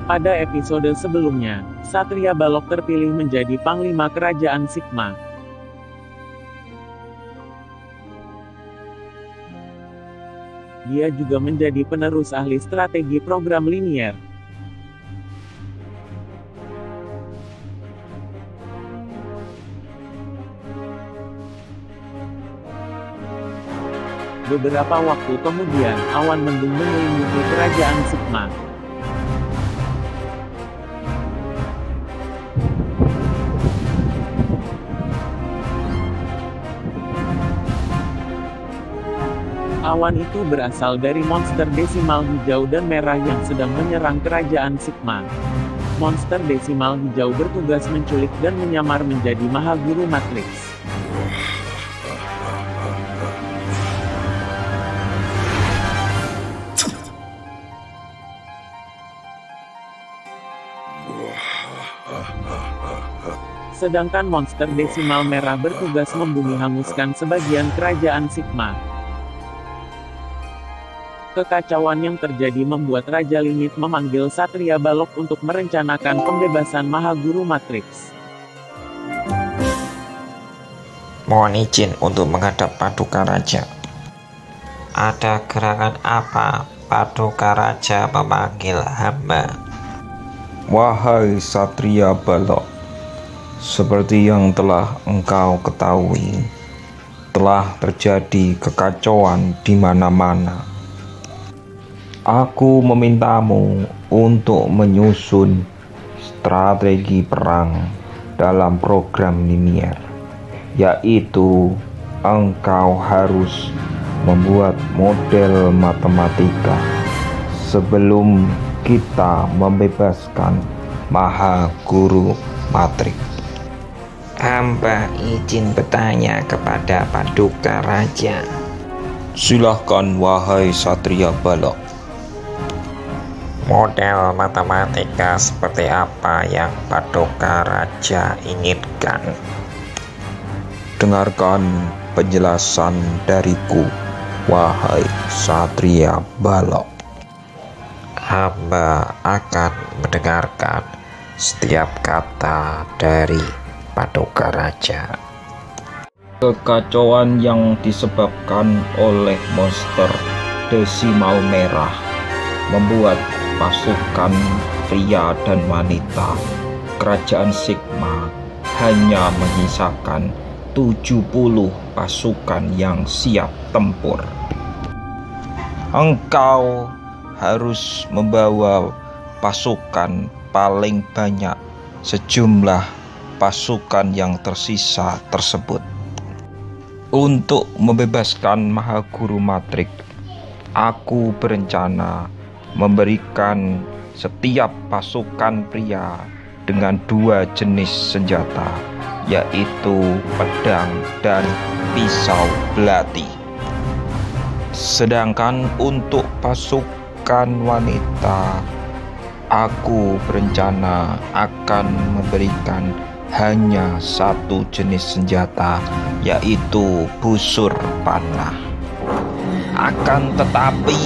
Pada episode sebelumnya, Satria Balok terpilih menjadi Panglima Kerajaan Sigma. Dia juga menjadi penerus ahli strategi program linier. Beberapa waktu kemudian, awan mendung menyelimuti kerajaan Sigma. Awan itu berasal dari monster desimal hijau dan merah yang sedang menyerang kerajaan Sigma. Monster desimal hijau bertugas menculik dan menyamar menjadi Mahaguru Matrix. Sedangkan monster desimal merah bertugas membumi hanguskan sebagian kerajaan Sigma. Kekacauan yang terjadi membuat Raja Lingit memanggil Satria Balok untuk merencanakan pembebasan Mahaguru Matrix. Mohon izin untuk menghadap Paduka Raja. Ada gerangan apa Paduka Raja memanggil hamba? Wahai Satria Balok, seperti yang telah engkau ketahui, telah terjadi kekacauan di mana-mana. Aku memintamu untuk menyusun strategi perang dalam program linier, yaitu engkau harus membuat model matematika sebelum kita membebaskan Mahaguru Matrix. Hamba izin bertanya kepada Paduka Raja. Silahkan wahai Satria Balok. Model matematika seperti apa yang Paduka Raja inginkan? Dengarkan penjelasan dariku, wahai Satria Balok. Hamba akan mendengarkan setiap kata dari Paduka Raja. Kekacauan yang disebabkan oleh monster desimal merah membuat pasukan pria dan wanita kerajaan Sigma hanya menyisakan 70 pasukan yang siap tempur. Engkau harus membawa pasukan paling banyak sejumlah pasukan yang tersisa tersebut. Untuk membebaskan Mahaguru Matrix, aku berencana memberikan setiap pasukan pria dengan 2 jenis senjata, yaitu pedang dan pisau belati. Sedangkan untuk pasukan wanita, aku berencana akan memberikan hanya 1 jenis senjata, yaitu busur panah. Akan tetapi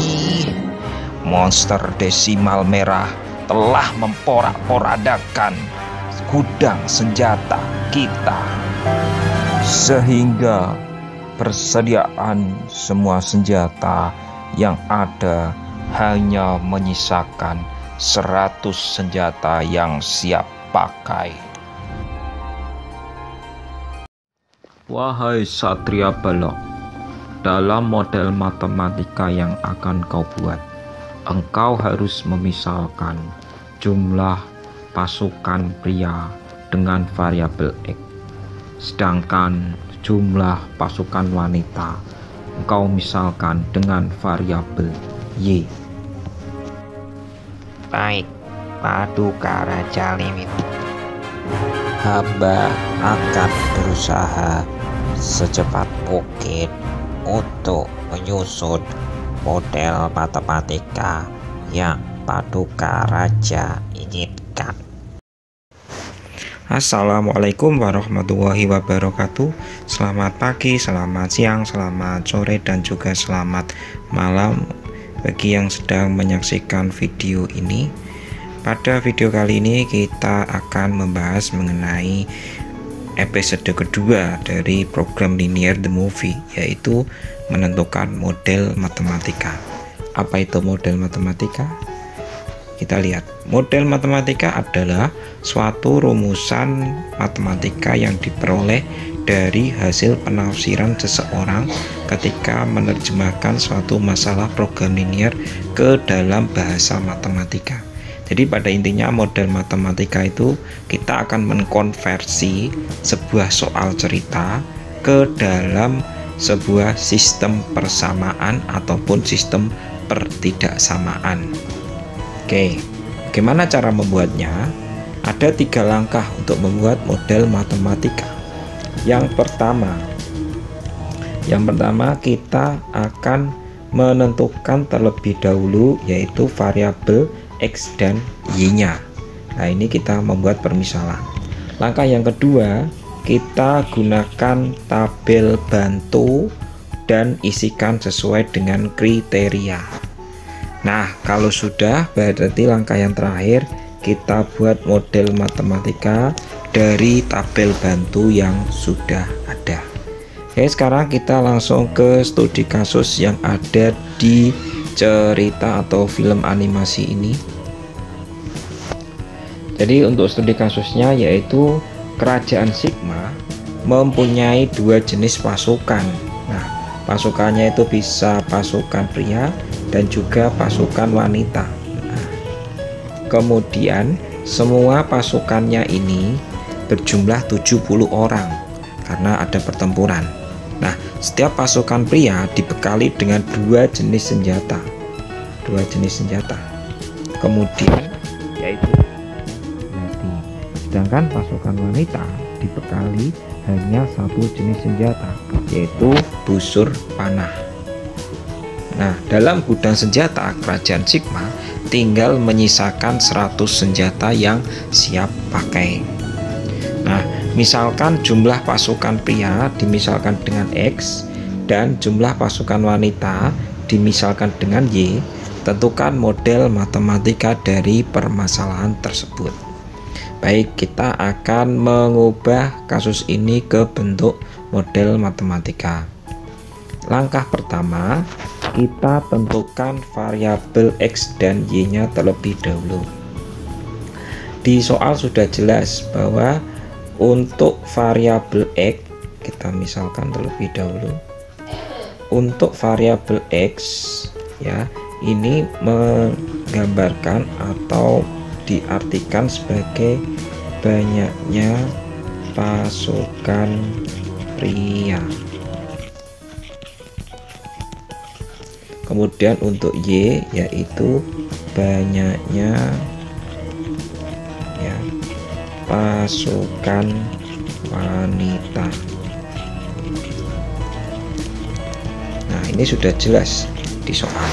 monster desimal merah telah memporak-porandakan gudang senjata kita, sehingga persediaan semua senjata yang ada hanya menyisakan 100 senjata yang siap pakai. Wahai Satria Balok, dalam model matematika yang akan kau buat, engkau harus memisalkan jumlah pasukan pria dengan variabel X, sedangkan jumlah pasukan wanita engkau misalkan dengan variabel Y. Baik, Paduka Raja Limit. Hamba akan berusaha secepat mungkin untuk menyusun model matematika yang Paduka Raja inginkan. Assalamualaikum warahmatullahi wabarakatuh. Selamat pagi, selamat siang, selamat sore, dan juga selamat malam bagi yang sedang menyaksikan video ini. Pada video kali ini kita akan membahas mengenai episode kedua dari program Linear the Movie, yaitu menentukan model matematika. Apa itu model matematika? Kita lihat, model matematika adalah suatu rumusan matematika yang diperoleh dari hasil penafsiran seseorang ketika menerjemahkan suatu masalah program linear ke dalam bahasa matematika. Jadi pada intinya model matematika itu kita akan mengkonversi sebuah soal cerita ke dalam sebuah sistem persamaan ataupun sistem pertidaksamaan. Oke, bagaimana cara membuatnya? Ada 3 langkah untuk membuat model matematika. Yang pertama kita akan menentukan terlebih dahulu yaitu variabel X dan Y-nya. Nah, ini kita membuat permisalan. Langkah yang kedua, kita gunakan tabel bantu dan isikan sesuai dengan kriteria. Nah, kalau sudah, berarti langkah yang terakhir kita buat model matematika dari tabel bantu yang sudah ada. Oke, sekarang kita langsung ke studi kasus yang ada di cerita atau film animasi ini. Jadi untuk studi kasusnya yaitu kerajaan Sigma mempunyai 2 jenis pasukan. Nah, pasukannya itu bisa pasukan pria dan juga pasukan wanita. Nah, kemudian semua pasukannya ini berjumlah 70 orang karena ada pertempuran. Nah, setiap pasukan pria dibekali dengan 2 jenis senjata. Kemudian yaitu berarti, sedangkan pasukan wanita dibekali hanya 1 jenis senjata, yaitu busur panah. Nah, dalam gudang senjata kerajaan Sigma tinggal menyisakan 100 senjata yang siap pakai. Nah, misalkan jumlah pasukan pria dimisalkan dengan X dan jumlah pasukan wanita dimisalkan dengan Y. Tentukan model matematika dari permasalahan tersebut. Baik, kita akan mengubah kasus ini ke bentuk model matematika. Langkah pertama, kita tentukan variabel X dan Y-nya terlebih dahulu. Di soal sudah jelas bahwa untuk variabel X, kita misalkan terlebih dahulu. Untuk variabel X, ya, ini menggambarkan atau diartikan sebagai banyaknya pasukan pria. Kemudian untuk Y yaitu banyaknya, ya, pasukan wanita. Nah, ini sudah jelas di soal.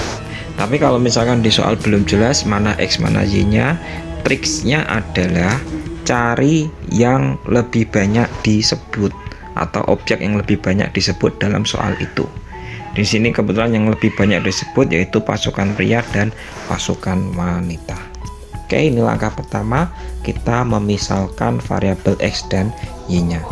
Tapi kalau misalkan di soal belum jelas mana X mana Y-nya, triksnya adalah cari yang lebih banyak disebut atau objek yang lebih banyak disebut dalam soal itu. Di sini kebetulan yang lebih banyak disebut yaitu pasukan pria dan pasukan wanita. Oke, ini langkah pertama, kita memisalkan variabel X dan Y-nya.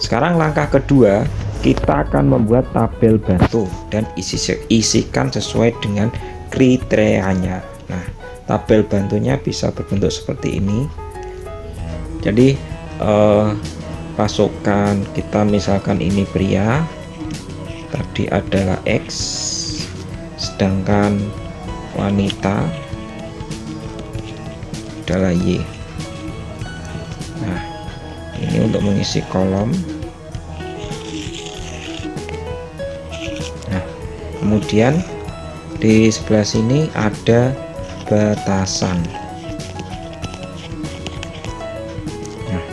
Sekarang langkah kedua, kita akan membuat tabel bantu dan isikan sesuai dengan kriterianya. Nah, tabel bantunya bisa berbentuk seperti ini. Jadi pasukan kita misalkan ini pria, tadi adalah X, sedangkan wanita adalah Y. Nah, ini untuk mengisi kolom. Nah, kemudian di sebelah sini ada batasan. Nah,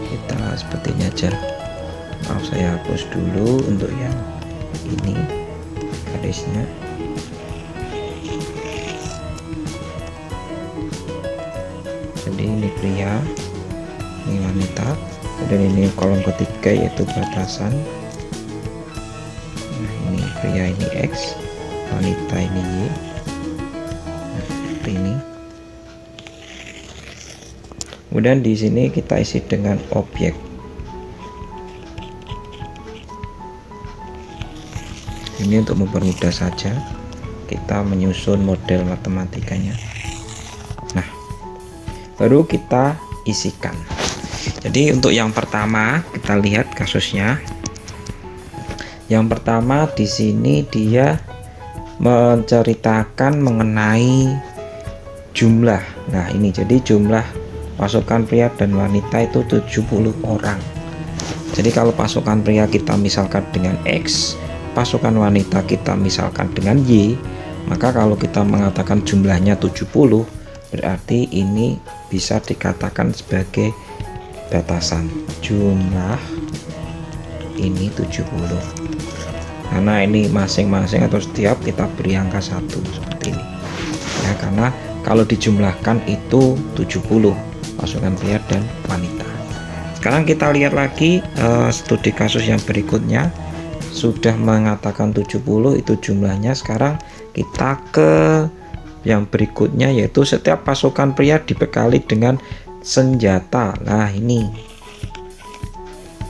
kita seperti ini aja. Maaf, saya hapus dulu untuk yang ini garisnya. Jadi ini pria, ini wanita, dan ini kolom ketiga yaitu batasan. Nah, ini pria ini X, wanita ini Y. seperti ini. Kemudian di sini kita isi dengan objek. Ini untuk mempermudah saja kita menyusun model matematikanya. Nah, baru kita isikan. Jadi untuk yang pertama kita lihat kasusnya. Yang pertama di sini dia menceritakan mengenai jumlah. Nah, ini jadi jumlah pasukan pria dan wanita itu 70 orang. Jadi kalau pasukan pria kita misalkan dengan X, pasukan wanita kita misalkan dengan Y, maka kalau kita mengatakan jumlahnya 70, berarti ini bisa dikatakan sebagai batasan jumlah ini 70. Karena ini masing-masing atau setiap kita beri angka 1 seperti ini. Ya, karena kalau dijumlahkan itu 70 pasukan pria dan wanita. Sekarang kita lihat lagi studi kasus yang berikutnya. Sudah mengatakan 70 itu jumlahnya. Sekarang kita ke yang berikutnya, yaitu setiap pasukan pria dibekali dengan senjata. Nah, ini.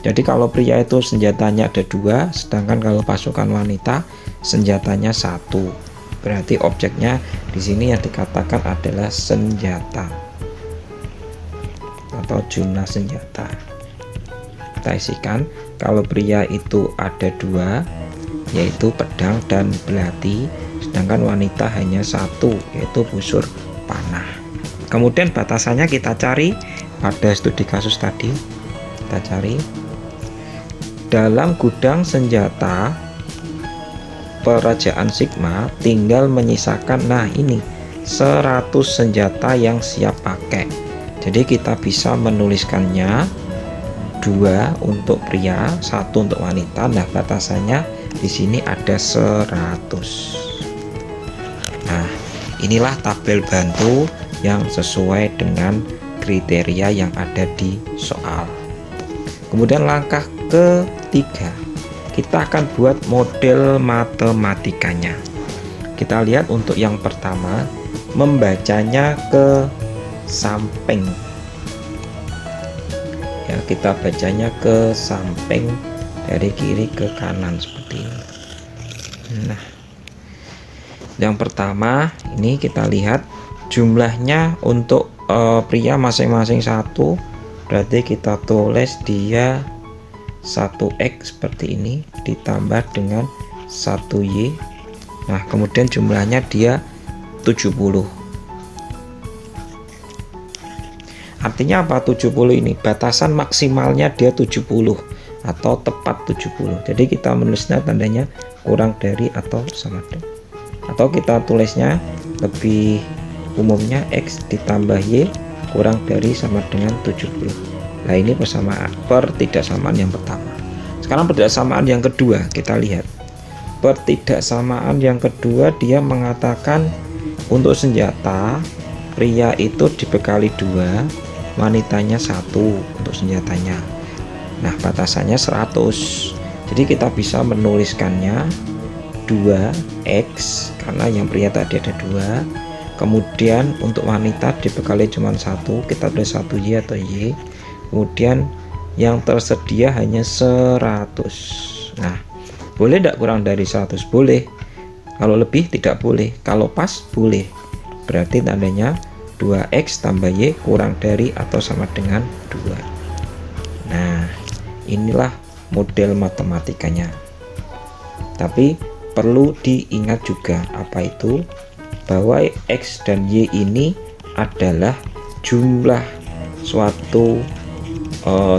Jadi kalau pria itu senjatanya ada 2, sedangkan kalau pasukan wanita senjatanya 1. Berarti objeknya di sini yang dikatakan adalah senjata atau jumlah senjata. Kita isikan, kalau pria itu ada 2, yaitu pedang dan belati, sedangkan wanita hanya 1, yaitu busur panah. Kemudian batasannya kita cari pada studi kasus tadi. Kita cari dalam gudang senjata kerajaan Sigma tinggal menyisakan, nah ini 100 senjata yang siap pakai. Jadi kita bisa menuliskannya 2 untuk pria, 1 untuk wanita. Nah, batasannya di sini ada 100. Nah, inilah tabel bantu yang sesuai dengan kriteria yang ada di soal. Kemudian langkah ketiga, kita akan buat model matematikanya. Kita lihat untuk yang pertama, membacanya ke samping. Ya, kita bacanya ke samping dari kiri ke kanan seperti ini. Nah, yang pertama ini kita lihat jumlahnya untuk pria masing-masing 1, berarti kita tulis dia 1X seperti ini ditambah dengan 1Y. Nah, kemudian jumlahnya dia 70. Artinya apa 70 ini? Batasan maksimalnya dia 70 atau tepat 70. Jadi kita menulisnya tandanya kurang dari atau sama dengan. Atau kita tulisnya lebih umumnya X ditambah Y kurang dari sama dengan 70. Nah, ini pertidaksamaan yang pertama. Sekarang pertidaksamaan yang kedua, kita lihat. Pertidaksamaan yang kedua dia mengatakan untuk senjata pria itu dibekali 2, wanitanya 1 untuk senjatanya. Nah, batasannya 100. Jadi kita bisa menuliskannya 2X karena yang pria tadi ada 2. Kemudian untuk wanita dibekali cuma 1, kita tulis 1Y atau Y. Kemudian yang tersedia hanya 100. Nah, boleh tidak kurang dari 100? Boleh. Kalau lebih tidak boleh. Kalau pas boleh. Berarti tandanya 2X tambah Y kurang dari atau sama dengan 2. Nah, inilah model matematikanya. Tapi perlu diingat juga apa itu, bahwa X dan Y ini adalah jumlah suatu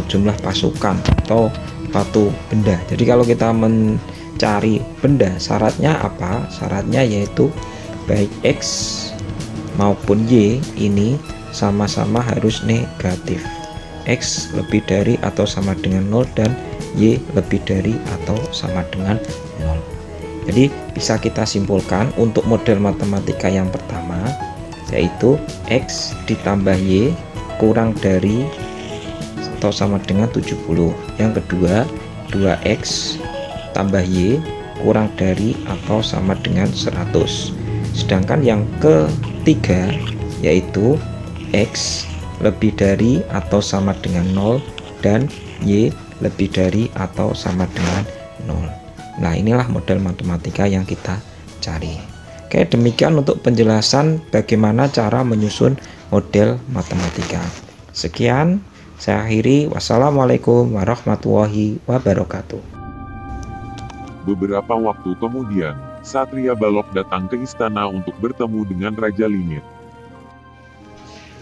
jumlah pasukan atau suatu benda. Jadi kalau kita mencari benda, syaratnya apa? Syaratnya yaitu baik X maupun Y ini sama-sama harus negatif. X lebih dari atau sama dengan 0 dan Y lebih dari atau sama dengan 0. Jadi bisa kita simpulkan untuk model matematika yang pertama, yaitu X ditambah Y kurang dari atau sama dengan 70. Yang kedua, 2X tambah Y kurang dari atau sama dengan 100. Sedangkan yang ke 3, yaitu X lebih dari atau sama dengan 0 dan Y lebih dari atau sama dengan 0. Nah, inilah model matematika yang kita cari. Oke, demikian untuk penjelasan bagaimana cara menyusun model matematika. Sekian, saya akhiri. Wassalamualaikum warahmatullahi wabarakatuh. Beberapa waktu kemudian, Satria Balok datang ke istana untuk bertemu dengan Raja Linir.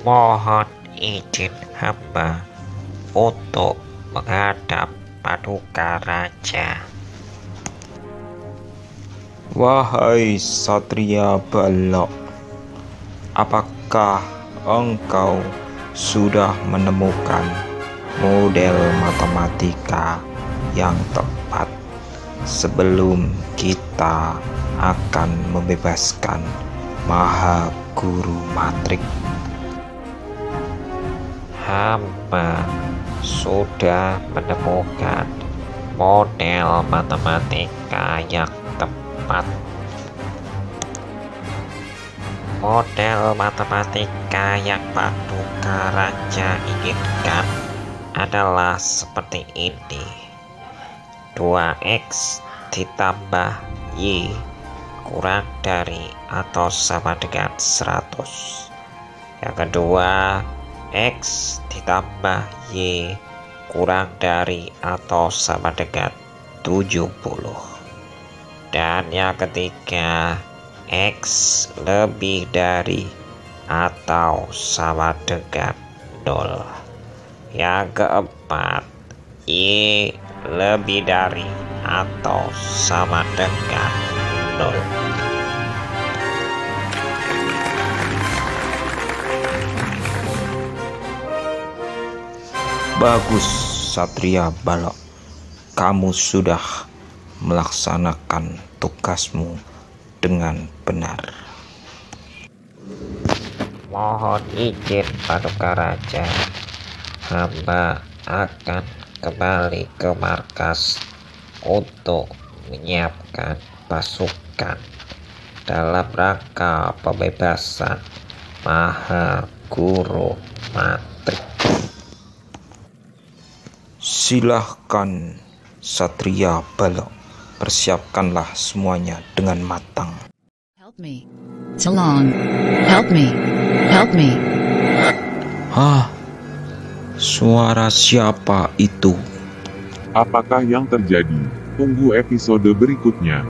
Mohon izin hamba untuk menghadap Paduka Raja. Wahai Satria Balok, apakah engkau sudah menemukan model matematika yang tepat sebelum kita akan membebaskan Maha Guru Matrik? Hamba sudah menemukan model matematika yang tepat. Model matematika yang Paduka Raja inginkan adalah seperti ini. 2x ditambah y kurang dari atau sama dengan 100. Yang kedua, x ditambah y kurang dari atau sama dengan 70. Dan yang ketiga, x lebih dari atau sama dengan 0. Yang keempat, y lebih dari atau sama dengan 0. Bagus, Satria Balok. Kamu sudah melaksanakan tugasmu dengan benar. Mohon izin Paduka Raja, hamba akan kembali ke markas untuk menyiapkan pasukan dalam rangka pembebasan Maha Guru Matrik. Silahkan, Satria Balok. Persiapkanlah semuanya dengan matang. Help me. Talon. Help me. Help me. Hah? Suara siapa itu? Apakah yang terjadi? Tunggu episode berikutnya.